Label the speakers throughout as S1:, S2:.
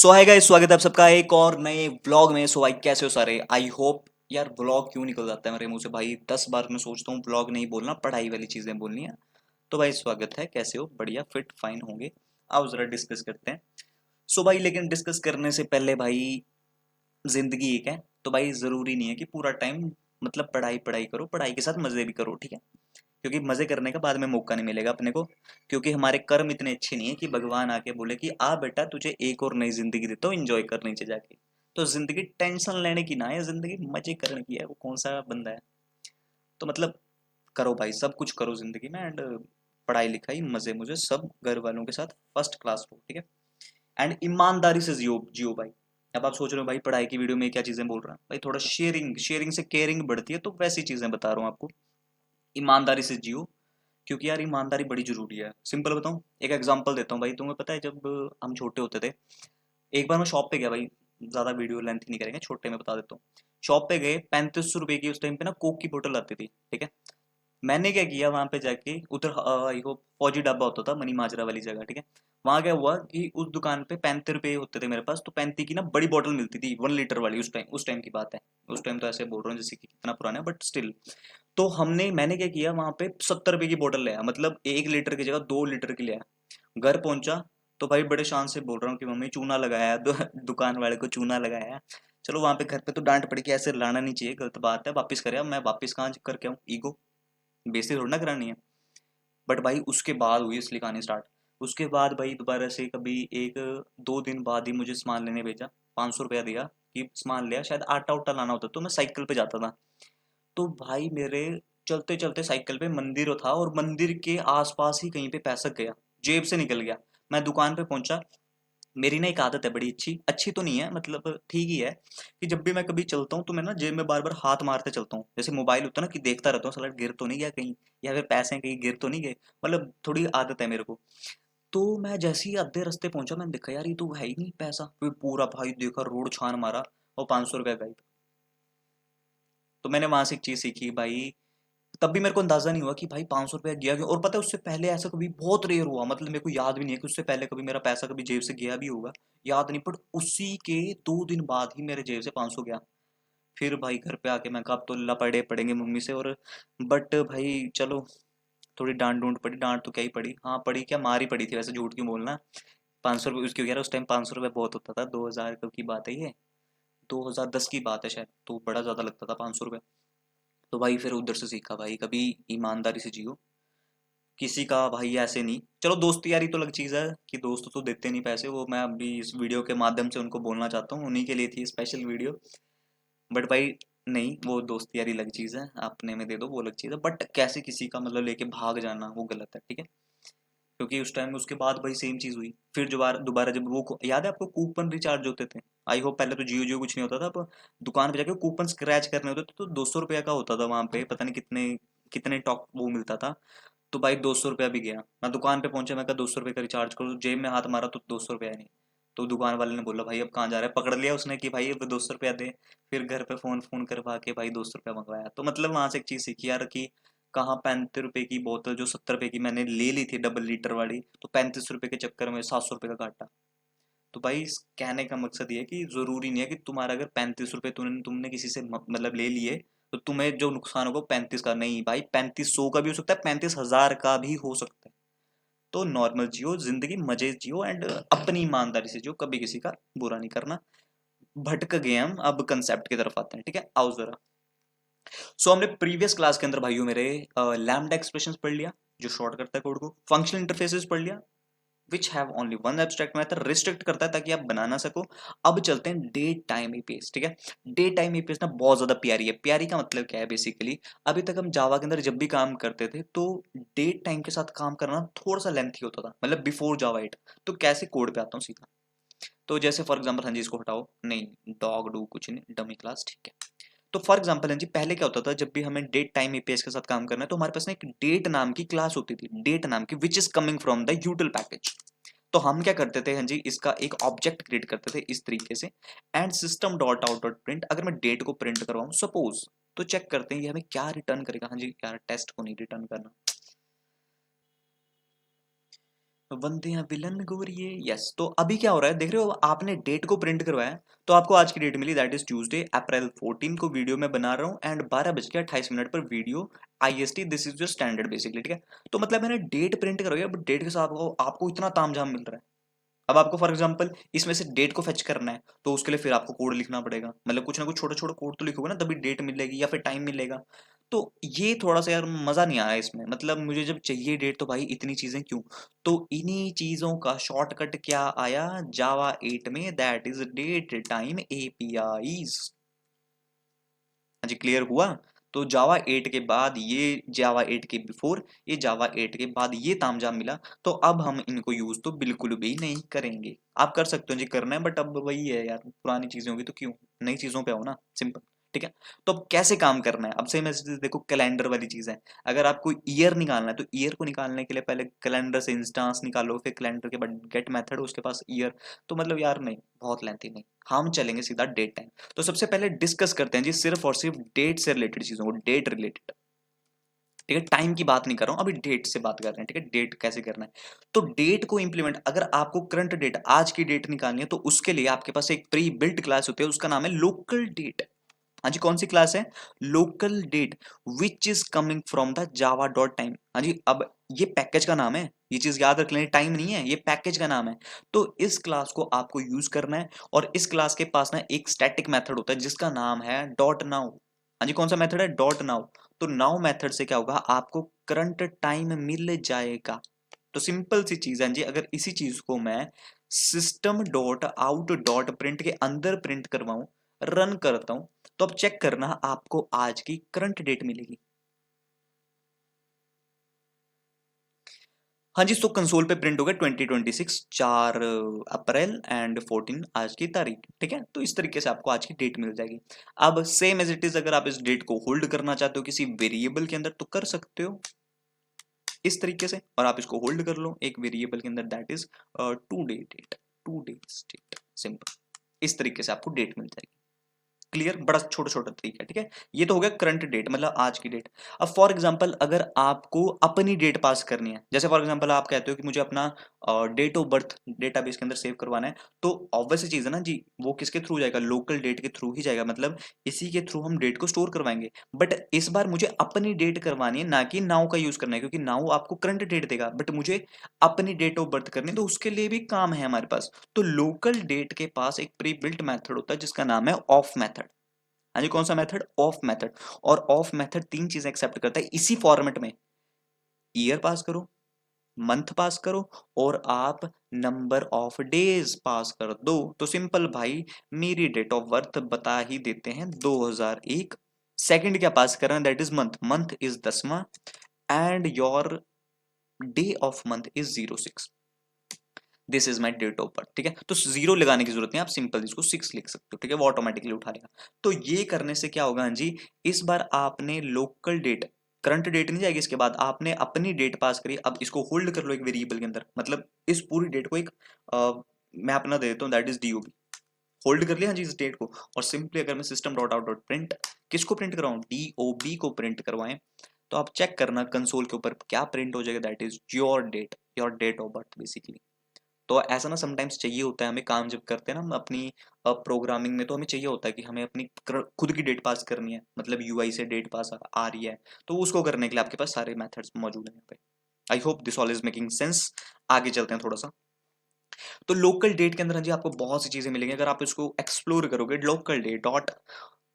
S1: सो hi guys, स्वागत है आप सबका एक और नए व्लॉग में। सो भाई कैसे हो सारे? I hope. यार व्लॉग क्यों निकल जाता है मेरे मुंह से भाई? 10 बार मैं सोचता हूँ व्लॉग नहीं बोलना, पढ़ाई वाली चीजें बोलनी है। तो भाई स्वागत है, कैसे हो? बढ़िया, फिट फाइन होंगे। आओ जरा डिस्कस करते हैं। सो भाई लेकिन डिस्कस करने से पहले भाई, जिंदगी एक है। तो भाई जरूरी नहीं है कि पूरा टाइम मतलब पढ़ाई पढ़ाई करो, पढ़ाई के साथ मजे भी करो, ठीक है? क्योंकि मजे करने का बाद में मौका नहीं मिलेगा अपने को। क्योंकि हमारे कर्म इतने अच्छे नहीं है कि भगवान आके बोले कि आ बेटा तुझे एक और नई जिंदगी देता हूँ, एंजॉय कर नीचे जाके। तो जिंदगी टेंशन लेने की ना है, जिंदगी मजे करने की है। वो कौन सा बंदा है? तो मतलब करो भाई, सब कुछ करो जिंदगी में। एंड पढ़ाई लिखाई मजे मुझे सब घर वालों के साथ फर्स्ट क्लास हो, ठीक है? एंड ईमानदारी से जियो जियो भाई। अब आप सोच रहे हो भाई पढ़ाई की वीडियो में क्या चीजें बोल रहा है भाई, थोड़ा शेयरिंग शेयरिंग से केयरिंग बढ़ती है, तो वैसी चीजें बता रहा हूँ आपको। ईमानदारी से जियो। क्योंकि यार ईमानदारी बड़ी जरूरी है। सिंपल बताऊं, एक एग्जांपल देता हूँ भाई। तुम्हें पता है जब हम छोटे होते थे, एक बार मैं शॉप पे गया भाई। ज्यादा वीडियो लेंथ नहीं करेंगे, छोटे में बता देता हूँ। शॉप पे गए, 3500 रुपए की उस टाइम पे ना कोक की बोतल आती थी, ठीक है? मैंने क्या किया वहां पे जाके, उधर आई होप फौजी डब्बा होता था मनी माजरा वाली जगह, ठीक है? वहां क्या हुआ कि उस दुकान पे 35 रुपए होते थे मेरे पास, तो 35 की ना बड़ी बोतल मिलती थी, 1 लीटर वाली। उस टाइम की बात है। उस टाइम तो ऐसे बोल रहा हूँ जैसे कि कितना पुराना है, बट स्टिल। तो मैंने क्या किया, वहां पे 70 रुपए की बोतल ले आया, मतलब 1 लीटर की जगह 2 लीटर की ले आया। घर पहुंचा तो भाई बड़े शान से बोल रहा हूँ कि मम्मी चूना लगाया है, दुकान वाले को चूना लगाया है। चलो वहां पे घर पे तो डांट पड़ी कि ऐसे लाना नहीं चाहिए, गलत बात है, वापिस करे। अब मैं वापिस कहाँ करके आऊँ? ईगो, बेइज्जती थोड़ी ना करानी है। बट भाई उसके बाद हुई असली कहानी स्टार्ट। उसके बाद भाई दोबारा से कभी एक 2 दिन बाद ही मुझे सामान लेने भेजा। 500 रुपया दिया कि सामान लिया, शायद आटा उटा लाना होता, तो मैं साइकिल पे जाता था। तो भाई मेरे चलते चलते साइकिल पे मंदिर था, और मंदिर के आसपास ही कहीं पे पैसा गया, जेब से निकल गया। मैं दुकान पे पहुंचा। मेरी ना एक आदत है बड़ी अच्छी, अच्छी तो नहीं है मतलब ठीक ही है, कि जब भी मैं कभी चलता हूँ तो मैं ना जेब में बार बार हाथ मारते चलता हूँ। जैसे मोबाइल होता है ना, कि देखता रहता हूँ साला गिर तो नहीं गया कहीं, या फिर पैसे कहीं गिर तो नहीं गए। मतलब थोड़ी आदत है मेरे को। तो मैं जैसे ही आधे रास्ते पहुंचा, मैंने देखा यार ये तो है ही नहीं पैसा। फिर पूरा भाई देखा, रोड छान मारा, और 500 रुपया गायब। तो मैंने वहां से एक चीज सीखी भाई। तब भी मेरे को अंदाजा नहीं हुआ कि भाई 500 रुपया गया क्यों। और पता है उससे पहले ऐसा कभी बहुत रेयर हुआ, मतलब मेरे को याद भी नहीं है कि उससे पहले कभी मेरा पैसा कभी जेब से गया भी होगा। याद नहीं, पर उसी के 2 दिन बाद ही मेरे जेब से 500 गया। फिर भाई घर पे आके मैं कहा अब तो लपड़े पड़ेंगे मम्मी से। और बट भाई चलो, थोड़ी डांट डूंट पड़ी, डांट तो क्या ही पड़ी, हाँ पड़ी क्या, मार ही पड़ी थी वैसे, झूठ क्यों बोलना। 500 रुपये उसकी कह रहा, उस टाइम 500 रुपये बहुत होता था, 2000 कब की बात है ये, 2010 की बात है शायद, तो बड़ा ज्यादा लगता था 500 रुपये। तो भाई फिर उधर से सीखा भाई, कभी ईमानदारी से जियो। किसी का भाई ऐसे नहीं। चलो दोस्ती यारी तो अलग चीज है, कि दोस्त तो देते नहीं पैसे, वो मैं अभी इस वीडियो के माध्यम से उनको बोलना चाहता हूँ, उन्हीं के लिए थी स्पेशल वीडियो। बट भाई नहीं, वो दोस्ती यारी अलग चीज है, अपने में दे दो वो अलग चीज है। बट कैसे किसी का मतलब लेके भाग जाना वो गलत है, ठीक है? क्योंकि उस टाइम उसके बाद भाई सेम चीज हुई। फिर दोबारा दोबारा जब वो याद है आपको कूपन रिचार्ज होते थे? आई होप पहले तो जियो जियो कुछ नहीं होता था। अब दुकान पे जाके कूपन स्क्रैच करने होते थे, तो 200 रुपया का होता था वहां पे, पता नहीं कितने कितने टॉक वो मिलता था। तो भाई 200 रुपया भी गया। मैं दुकान पे पहुंचा, मैं कहा 200 रुपये का रिचार्ज करो, जेब में हाथ मारा तो 200 रुपया नहीं। तो दुकान वाले ने बोला भाई अब कहाँ जा रहा है, पकड़ लिया उसने कि भाई अब 200 रुपया दे। फिर घर पे फोन फोन करवा के भाई 200 रुपया मंगवाया। तो मतलब वहां से एक चीज सीखी यार, कि कहाँ 35 रुपए की बोतल जो 70 रुपए की मैंने ले ली थी डबल लीटर वाली, तो 35 रुपए के चक्कर में 700 रुपये का घाटा। तो भाई कहने का मकसद ये है कि जरूरी नहीं है कि तुम्हारा अगर 35 रुपए तुमने तुमने किसी से मतलब ले लिए, तो तुम्हें जो नुकसान होगा 35 का नहीं भाई, 3500 का भी हो सकता है, 35,000 का भी हो सकता है। तो नॉर्मल जियो, जिंदगी मजे जियो, एंड अपनी ईमानदारी से जियो, कभी किसी का बुरा नहीं करना। भटक गए हम, अब कंसेप्ट की तरफ आते हैं, ठीक है? आओ जरा। सो हमने प्रीवियस क्लास के अंदर भाइयों मेरे लैम्डा एक्सप्रेशंस पढ़ लिया, जो शॉर्ट करता है कोड को। फंक्शनल इंटरफेसेस पढ़ लिया, which have only one abstract method, restrict करता है ताकि आप बना ना सको। अब चलते हैं डेट टाइम एपीएस, ठीक है? डेट टाइम एपीएस ना बहुत ज्यादा प्यारी है। प्यारी का मतलब क्या है बेसिकली, अभी तक हम जावा के अंदर जब भी काम करते थे, तो डेट टाइम के साथ काम करना थोड़ा सा लेंथी होता था, मतलब बिफोर जावा 8। तो कैसे कोड पे आता हूँ सीधा। तो जैसे फॉर एग्जाम्पल, हाँ जी इसको हटाओ, नहीं डॉग डू कुछ नहीं, डमी क्लास, ठीक है? तो फॉर एग्जाम्पल हाँ जी, पहले क्या होता था, जब भी हमें डेट टाइम एपीएस के साथ काम करना है, तो हमारे पास ना एक डेट नाम की क्लास होती थी, डेट नाम की, विच is coming from the यूटिल package. तो हम क्या करते थे, हाँ जी, इसका एक ऑब्जेक्ट क्रिएट करते थे इस तरीके से, and system dot out dot print. अगर मैं डेट को प्रिंट करवाऊं सपोज, तो चेक करते हैं ये हमें क्या रिटर्न करेगा। हाँ जी यार, टेस्ट को नहीं रिटर्न करना। बनते हैं विलन गोरिये। यस, तो अभी क्या हो रहा है देख रहे हो, आपने डेट को प्रिंट करवाया तो आपको आज की डेट मिली, दैट इज ट्यूसडे अप्रैल 14 को वीडियो मैं बना रहा हूँ एंड 12:28 पर video IST, this is your standard basically, ठीक है। तो मतलब मैंने डेट प्रिंट करवाई, अब डेट के साथ आपको इतना तामझाम मिल रहा है। अब आपको फॉर एग्जांपल इसमें से डेट को फेच करना है तो उसके लिए फिर आपको कोड लिखना पड़ेगा, मतलब कुछ ना कुछ छोटा छोटा कोड तो लिखोगे ना, तभी डेट मिलेगी या फिर टाइम मिलेगा। तो ये थोड़ा सा यार मजा नहीं आया इसमें, मतलब मुझे जब चाहिए डेट तो भाई इतनी चीजें क्यों। तो इन्हीं चीजों का शॉर्टकट क्या आया जावा 8 में, that is date time APIs। हाँ जी, क्लियर हुआ। तो जावा 8 के बाद ये जावा 8 के बिफोर, ये जावा 8 के बाद ये तामझाम मिला, तो अब हम इनको यूज तो बिल्कुल भी नहीं करेंगे। आप कर सकते हो जी, करना है, बट अब वही है यार, पुरानी चीजें होगी तो क्यों, नई चीजों पे आओ ना, सिंपल। ठीक है, तो अब कैसे काम करना है, अब से मैं देखो कैलेंडर वाली चीज है। अगर आपको ईयर निकालना है तो ईयर को निकालने के लिए पहले कैलेंडर से इंस्टांस निकालो, फिर कैलेंडर के बाद गेट मेथड, उसके पास ईयर। तो मतलब यार नहीं, बहुत लेंथी, नहीं, हम चलेंगे सीधा डेट टाइम। तो सबसे पहले डिस्कस करते हैं जी सिर्फ और सिर्फ डेट से रिलेटेड चीजों को, डेट रिलेटेड। ठीक है, टाइम की बात नहीं कर रहा हूं, अभी डेट से बात कर रहे हैं। ठीक है, डेट कैसे करना है। तो डेट को इंप्लीमेंट, अगर आपको करंट डेट, आज की डेट निकालनी है, तो उसके लिए आपके पास एक प्री बिल्ट क्लास होती है, उसका नाम है लोकल डेट। हाँ जी, कौन सी क्लास है, local date, which is coming from the Java dot time. हाँ जी, अब ये पैकेज का नाम है, ये चीज याद रख लें, टाइम नहीं है, ये पैकेज का नाम है। तो इस क्लास को आपको यूज करना है, और इस क्लास के पास ना एक स्टैटिक मेथड होता है जिसका नाम है डॉट नाउ। हाँ जी, कौन सा मेथड है, डॉट नाउ। तो नाउ मेथड से क्या होगा, आपको करंट टाइम मिल जाएगा। तो सिंपल सी चीज है जी, अगर इसी चीज को मैं system dot out dot print के अंदर प्रिंट करवाऊं, रन करता हूं, तो अब चेक करना आपको आज की करंट डेट मिलेगी। हाँ जी, सो कंसोल पे प्रिंट हो गया 2026 4 अप्रैल एंड 14 आज की तारीख। ठीक है, तो इस तरीके से आपको आज की डेट मिल जाएगी। अब सेम एज इट इज, अगर आप इस डेट को होल्ड करना चाहते हो किसी वेरिएबल के अंदर तो कर सकते हो इस तरीके से, और आप इसको होल्ड कर लो एक वेरिएबल के अंदर, that is today date, today's date, simple. इस तरीके से आपको डेट मिल जाएगी। क्लियर, बड़ा छोटा छोटा तरीका है। ठीक है, ये तो हो गया करंट डेट, मतलब आज की डेट। अब फॉर एग्जांपल अगर आपको अपनी डेट पास करनी है, जैसे फॉर एग्जांपल आप कहते हो कि मुझे अपना डेट ऑफ बर्थ डेटाबेस के अंदर सेव करवाना है, तो ऑब्वियस चीज है ना जी, वो किसके थ्रू जाएगा, लोकल डेट के थ्रू ही जाएगा, मतलब इसी के थ्रू हम डेट को स्टोर करवाएंगे। बट इस बार मुझे अपनी डेट करवानी है, ना कि नाउ का यूज करना है, क्योंकि नाउ आपको करंट डेट देगा, बट मुझे अपनी डेट ऑफ बर्थ करनी है, तो उसके लिए भी काम है हमारे पास। तो लोकल डेट के पास एक प्री बिल्ट मेथड होता है जिसका नाम है ऑफ मेथड। हाँ जी, कौन सा मेथड, ऑफ मेथड। और ऑफ मेथड तीन चीजें एक्सेप्ट करता है इसी फॉर्मेट में, ईयर पास करो, मंथ पास करो, और आप नंबर ऑफ डेज पास कर दो। तो सिंपल भाई, मेरी डेट ऑफ बर्थ बता ही देते हैं 2001। सेकंड क्या पास कर रहे हैं, that is month, month is 10वां, and your day of month is 06, this is my date of birth. ठीक है, तो जीरो लगाने की जरूरत नहीं, आप सिंपल इसको 6 लिख सकते हो। ठीक है, वो ऑटोमेटिकली उठा लेगा। तो ये करने से क्या होगा, हाँ जी, इस बार आपने लोकल डेट, करंट डेट नहीं जाएगी, इसके बाद आपने अपनी डेट पास करी। अब इसको होल्ड कर लो एक वेरिएबल के अंदर, मतलब इस पूरी डेट को एक मैं अपना दे देता हूँ, दैट इज DOB, होल्ड कर लिया हाँ जी इस डेट को। और सिंपली अगर मैं system dot out dot print, किसको प्रिंट करवाऊं, DOB को प्रिंट करवाएं, तो आप चेक करना कंसोल के ऊपर क्या प्रिंट हो जाएगा, that is your date of birth basically. तो ऐसा ना समटाइम्स चाहिए होता है हमें, काम जब करते हैं ना हम अपनी प्रोग्रामिंग में, तो हमें चाहिए होता है कि हमें अपनी खुद की डेट पास करनी है, मतलब UI से डेट पास आ रही है, तो उसको करने के लिए आपके पास सारे मेथड्स मौजूद हैं यहाँ पे। I hope this all is making sense. आगे चलते हैं थोड़ा सा। तो लोकल डेट के अंदर हाँ जी आपको बहुत सी चीजें मिलेंगी, अगर आप इसको एक्सप्लोर करोगे, local date dot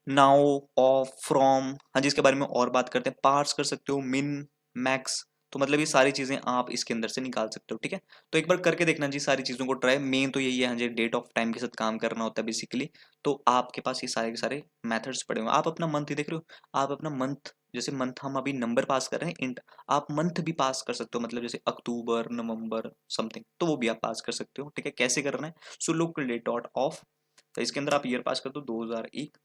S1: now, of, from, हाँ जी इसके बारे में और बात करते हैं, पार्स कर सकते हो, मिन, मैक्स, तो मतलब ये सारी चीजें आप इसके अंदर से निकाल सकते हो। ठीक है, तो एक बार करके देखना जी सारी चीजों को ट्राई, मेन तो यही है हाँ जी, डेट ऑफ टाइम के साथ काम करना होता है बेसिकली। तो आपके पास ये सारे के सारे मेथड्स पड़े हुए हैं, आप अपना मंथ ही देख रहे हो, आप अपना मंथ, जैसे मंथ हम अभी नंबर पास कर रहे हैं इंट, आप मंथ भी पास कर सकते हो, मतलब जैसे अक्टूबर, नवंबर समथिंग, तो वो भी आप पास कर सकते हो। ठीक है, कैसे करना है, so local date dot of, तो इसके अंदर आप ईयर पास कर दो 2001।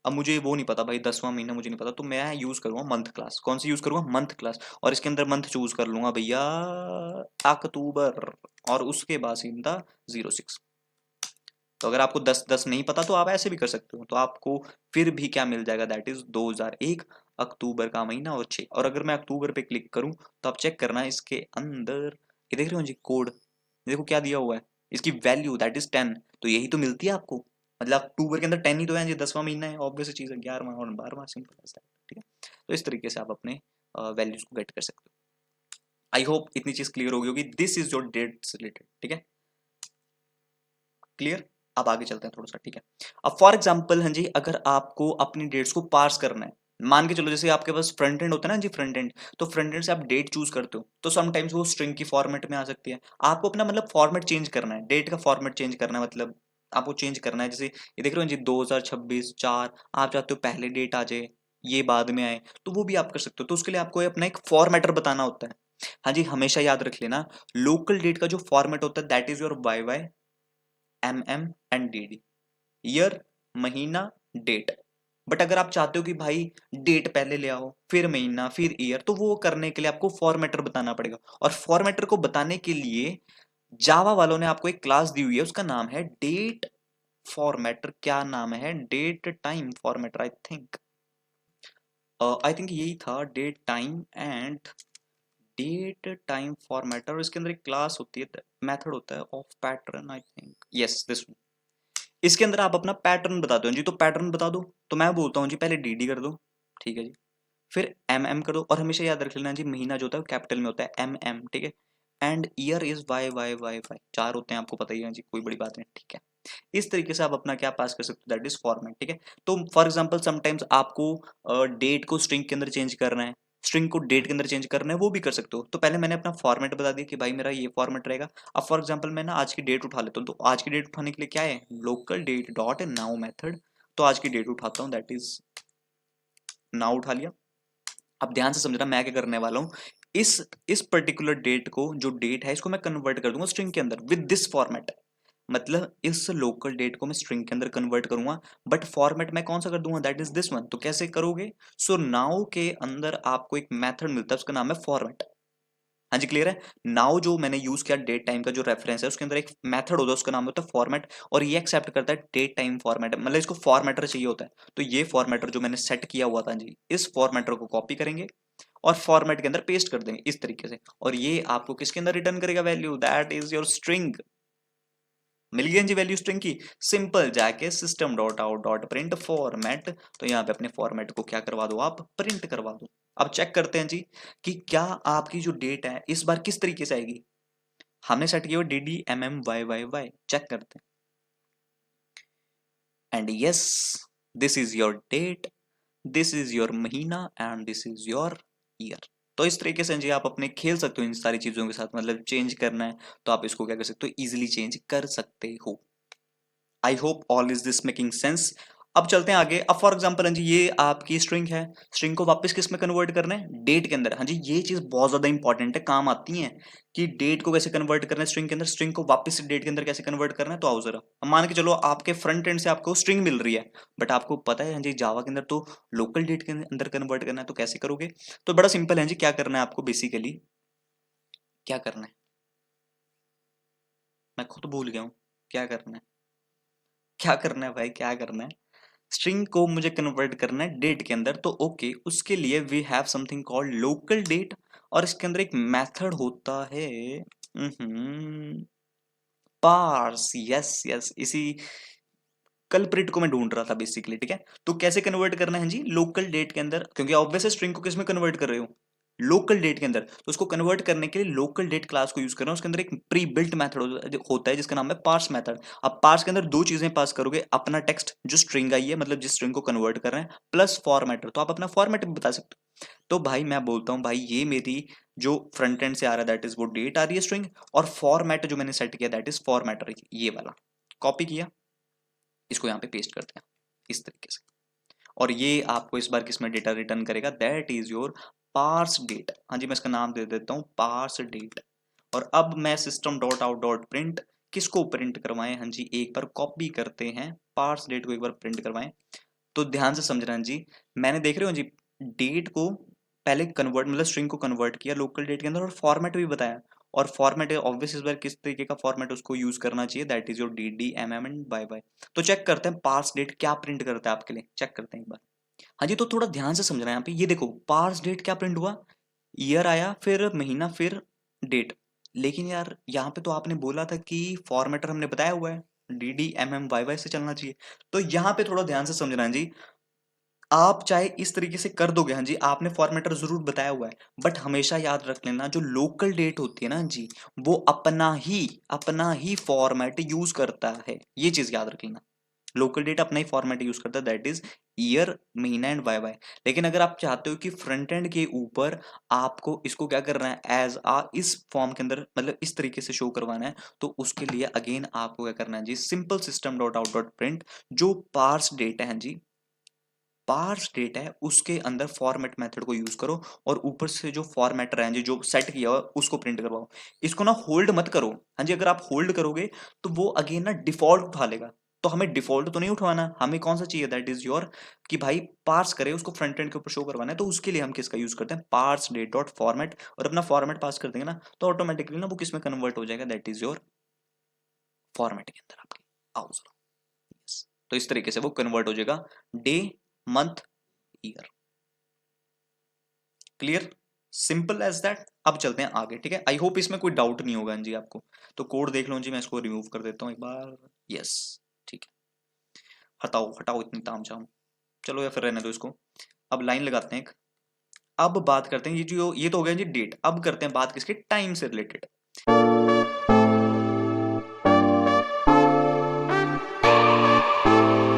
S1: अब मुझे वो नहीं पता भाई, 10वां महीना मुझे नहीं पता, तो मैं यूज करूंगा मंथ क्लास, कौन सी यूज करूंगा, मंथ क्लास, और इसके अंदर मंथ चूज कर लूंगा भैया अक्टूबर, और उसके बाद सीधा 06। तो अगर आपको 10 10 नहीं पता तो आप ऐसे भी कर सकते हो, तो आपको फिर भी क्या मिल जाएगा, दैट इज 2001 अक्टूबर का महीना और 6। और अगर मैं अक्टूबर पे क्लिक करूं तो आप चेक करना इसके अंदर ये देख रहे हो जी कोड, देखो क्या दिया हुआ है, इसकी वैल्यू दैट इज 10, तो यही तो मिलती है आपको, मतलब अक्टूबर के अंदर 10 ही तो है जी, 10वां महीना है, ऑब्वियस चीज है, 11वां और 12वां, सिंपल एज दैट, ठीक है। तो इस तरीके से आप अपने वैल्यूज को गेट कर सकते हो। आई होप इतनी चीज क्लियर होगी होगी, this is your date related, ठीक है, क्लियर। अब आगे चलते हैं थोड़ा सा, ठीक है। अब फॉर एग्जांपल हाँ जी, अगर आपको अपनी डेट्स को पार्स करना है, मान के चलो जैसे आपके पास फ्रंट एंड होता है ना जी, फ्रंट एंड, तो फ्रंट एंड से आप डेट चूज करते हो, तो समटाइम्स वो स्ट्रिंग की फॉर्मेट में आ सकती है, आपको अपना मतलब फॉर्मेट चेंज करना है, डेट का फॉर्मेट चेंज करना है, मतलब आपको चेंज करना है, जैसे ये देख रहे हो जी 2026 4, आप चाहते हो पहले डेट आ जाए, ये बाद में आए, तो वो भी आप कर सकते हो, तो उसके लिए आपको अपना एक फॉर्मेटर बताना होता है। हाँ जी, हमेशा याद रख लेना, लोकल डेट का जो फॉर्मेट होता है that is your Y Y M and D D, year, महीना, डेट। बट अगर आप चाहते हो कि भाई डेट पहले ले आओ फिर महीना फिर ईयर, तो वो करने के लिए आपको फॉर्मेटर बताना पड़ेगा, और फॉर्मेटर को बताने के लिए जावा वालों ने आपको एक क्लास दी हुई है, उसका नाम है डेट फॉर्मेटर। क्या नाम है? Date time formatter, I think यही था, date time and date time formatter, और इसके अंदर एक क्लास होती है, मेथड होता है of pattern, I think yes this. इसके अंदर आप अपना पैटर्न बताते हो जी, तो पैटर्न बता दो, तो मैं बोलता हूँ जी पहले डी डी कर दो, ठीक है जी, फिर एम कर दो, और हमेशा याद रख लेना जी महीना जो होता है वो कैपिटल में होता है एम, ठीक है, and year is Y Y Y Y, चार होते हैं आपको पता ही है जी, कोई बड़ी बात नहीं, ठीक है। इस तरीके से आप अपना क्या पास कर सकते हो, दैट इज फॉर्मेट, ठीक है। तो फॉर एग्जांपल समटाइम्स आपको डेट को स्ट्रिंग के अंदर चेंज करना है, स्ट्रिंग को डेट के अंदर चेंज करना है, वो भी कर सकते हो। तो पहले मैंने अपना फॉर्मेट बता दिया कि भाई मेरा ये फॉर्मेट रहेगा। अब फॉर एग्जांपल मैं ना आज की डेट उठा लेता हूँ, तो आज की डेट उठाने के लिए क्या है, local date dot now method, तो आज की डेट उठाता हूँ, दैट इज नाउ उठा लिया। अब ध्यान से समझना मैं क्या करने वाला हूँ, इस पर्टिकुलर डेट को, जो डेट है इसको मैं कन्वर्ट कर दूंगा स्ट्रिंग के अंदर विद दिस फॉर्मेट, मतलब इस लोकल डेट को मैं स्ट्रिंग के अंदर कन्वर्ट करूंगा, बट फॉर्मेट मैं कौन सा कर दूंगा, दैट इज दिस वन। तो कैसे करोगे, सो नाउ के अंदर आपको एक मेथड मिलता है, उसका नाम है फॉर्मेट। हाँ जी क्लियर है। नाउ जो मैंने यूज किया डेट टाइम का जो रेफरेंस है, उसके अंदर एक मेथड होता है, उसका नाम होता है फॉर्मेट, और ये एक्सेप्ट करता है डेट टाइम फॉर्मेट, मतलब इसको फॉर्मेटर चाहिए होता है। तो ये फॉर्मेटर जो मैंने सेट किया हुआ था जी, इस फॉर्मेटर को कॉपी करेंगे और फॉर्मेट के अंदर पेस्ट कर देंगे इस तरीके से, और ये आपको किसके अंदर रिटर्न करेगा value, that is your string. मिल गई जी वैल्यू स्ट्रिंग की, सिंपल जाके system dot out dot print format, तो यहाँ पे अपने फॉर्मेट को क्या करवा दो, आप प्रिंट करवा दो। अब चेक करते हैं जी कि क्या आपकी जो डेट है इस बार किस तरीके से आएगी। हमने सेट किया D D M M Y Y Y, check करते हैं, and yes this is your date, this is your महीना and this is your year. तो इस तरीके से जी आप अपने खेल सकते हो इन सारी चीजों के साथ, मतलब चेंज करना है तो आप इसको क्या कर सकते हो, इजिली चेंज कर सकते हो। I hope all is this making sense. अब चलते हैं आगे। अब फॉर एग्जांपल हाँ जी, ये आपकी स्ट्रिंग है, स्ट्रिंग को वापस किस में कन्वर्ट करना है, डेट के अंदर। हाँ जी, ये चीज बहुत ज्यादा इंपॉर्टेंट है, काम आती है कि डेट को कैसे कन्वर्ट करना है स्ट्रिंग के अंदर, स्ट्रिंग को वापस से डेट के अंदर कैसे कन्वर्ट करना है। तो आओ जरा, अब मान के चलो आपके फ्रंट एंड से आपको स्ट्रिंग मिल रही है, बट आपको पता है हाँ जी जावा के अंदर तो लोकल डेट के अंदर कन्वर्ट करना है, तो कैसे करोगे। तो बड़ा सिंपल है जी, क्या करना है आपको, बेसिकली क्या करना है, मैं खुद भूल गया हूँ, क्या करना है, क्या करना है भाई, क्या करना है। स्ट्रिंग को मुझे कन्वर्ट करना है डेट के अंदर, तो ओके उसके लिए we have something called local date, और इसके अंदर एक मेथड होता है पार्स, यस यस, इसी कल्प्रिट को मैं ढूंढ रहा था बेसिकली, ठीक है। तो कैसे कन्वर्ट करना है जी, लोकल डेट के अंदर, क्योंकि ऑब्वियस है स्ट्रिंग को किस में कन्वर्ट कर रहे हो, लोकल डेट के अंदर, तो उसको कन्वर्ट करने के लिए लोकल डेट क्लास को यूज करना है, उसके अंदर एक प्री बिल्ट मेथड होता है जिसका नाम है पार्स मेथड। अब पार्स के अंदर दो चीजें पास करोगे, अपना टेक्स्ट जो स्ट्रिंग आई है, मतलब जिस स्ट्रिंग को कन्वर्ट कर रहे हैं, प्लस फॉर्मेटर, तो आप अपना फॉर्मेट भी बता सकते हो। तो भाई मैं बोलता हूँ भाई ये मेरी जो फ्रंट एंड से आ रहा है दैट इज वो डेट आ रही है स्ट्रिंग, और फॉर्मेट जो मैंने सेट किया दैट इज फॉर्मेटर, ये वाला कॉपी किया, इसको यहाँ पे पेस्ट करते हैं इस तरीके से, और ये आपको इस बार किसमें डेटा रिटर्न करेगा, that is your parse date. हाँ जी, मैं इसका नाम दे देता हूँ पार्स डेट। और अब मैं system dot out dot print, किसको प्रिंट करवाएं, हाँ जी एक बार कॉपी करते हैं, पार्स डेट को एक बार प्रिंट करवाएं। तो ध्यान से समझना जी, मैंने देख रहे हो जी डेट को पहले कन्वर्ट, मतलब स्ट्रिंग को कन्वर्ट किया लोकल डेट के अंदर, और फॉर्मेट भी बताया, और फॉर्मेट ऑब्वियस इस बार किस तरीके का फॉर्मेट उसको यूज करना चाहिए, that is your D D M M and Y Y. तो चेक करते हैं पार्स डेट क्या प्रिंट करता है आपके लिए, चेक करते हैं एक बार। हाँ जी, तो थोड़ा ध्यान से समझना है यहाँ पे, ये देखो पार्स डेट क्या प्रिंट हुआ, ईयर आया, फिर महीना, फिर डेट, लेकिन यार यहाँ पे तो आपने बोला था कि फॉर्मेटर हमने बताया हुआ है DDMMYY से चलना चाहिए। तो यहाँ पे थोड़ा ध्यान से समझना है जी। आप चाहे इस तरीके से कर दोगे, हाँ जी, आपने फॉर्मेटर जरूर बताया हुआ है, बट हमेशा याद रख लेना जो लोकल डेट होती है ना जी, वो अपना ही फॉर्मेट यूज करता है, ये चीज याद रख लेना। लोकल डेट अपना ही फॉर्मेट यूज करता है, दैट इज ईयर, महीना एंड वाई। लेकिन अगर आप चाहते हो कि फ्रंट एंड के ऊपर आपको इसको क्या करना है, एज आ इस फॉर्म के अंदर मतलब इस तरीके से शो करवाना है, तो उसके लिए अगेन आपको क्या करना है जी, simple system dot out dot print जो पार्स डेटा है जी, पार्स डेटा है उसके अंदर फॉर्मेट मेथड को यूज करो, और ऊपर से जो फॉर्मेटर है जी जो सेट किया हुआ उसको प्रिंट करवाओ। इसको ना होल्ड मत करो, हाँ जी, अगर आप होल्ड करोगे तो वो अगेन ना डिफॉल्ट उठा लेगा। तो हमें डिफॉल्ट तो नहीं उठवाना, हमें कौन सा चाहिए, दैट इज योर, कि भाई पार्स करे उसको फ्रंट एंड के ऊपर शो करवाना है, तो उसके लिए हम किसका यूज करते हैं, पार्स डेट डॉट फॉर्मेट, और अपना फॉर्मेट पास कर देंगे ना तो ऑटोमेटिकली ना वो किस में कन्वर्ट हो जाएगा, दैट इज योर फॉर्मेट के अंदर आपके। आओ जरा, yes। तो इस तरीके से वो कन्वर्ट हो जाएगा, day, month, year. Clear, simple as that. अब चलते हैं आगे, ठीक है। आई होप इसमें कोई डाउट नहीं होगा जी आपको। तो कोड देख लो जी, मैं इसको रिमूव कर देता हूँ एक बार। यस, ठीक है, हटाओ हटाओ इतनी तामझाम। चलो या फिर रहने दो इसको। अब लाइन लगाते हैं एक। अब बात करते हैं ये जो, ये तो हो गया जी डेट। अब करते हैं बात किसके, टाइम से रिलेटेड।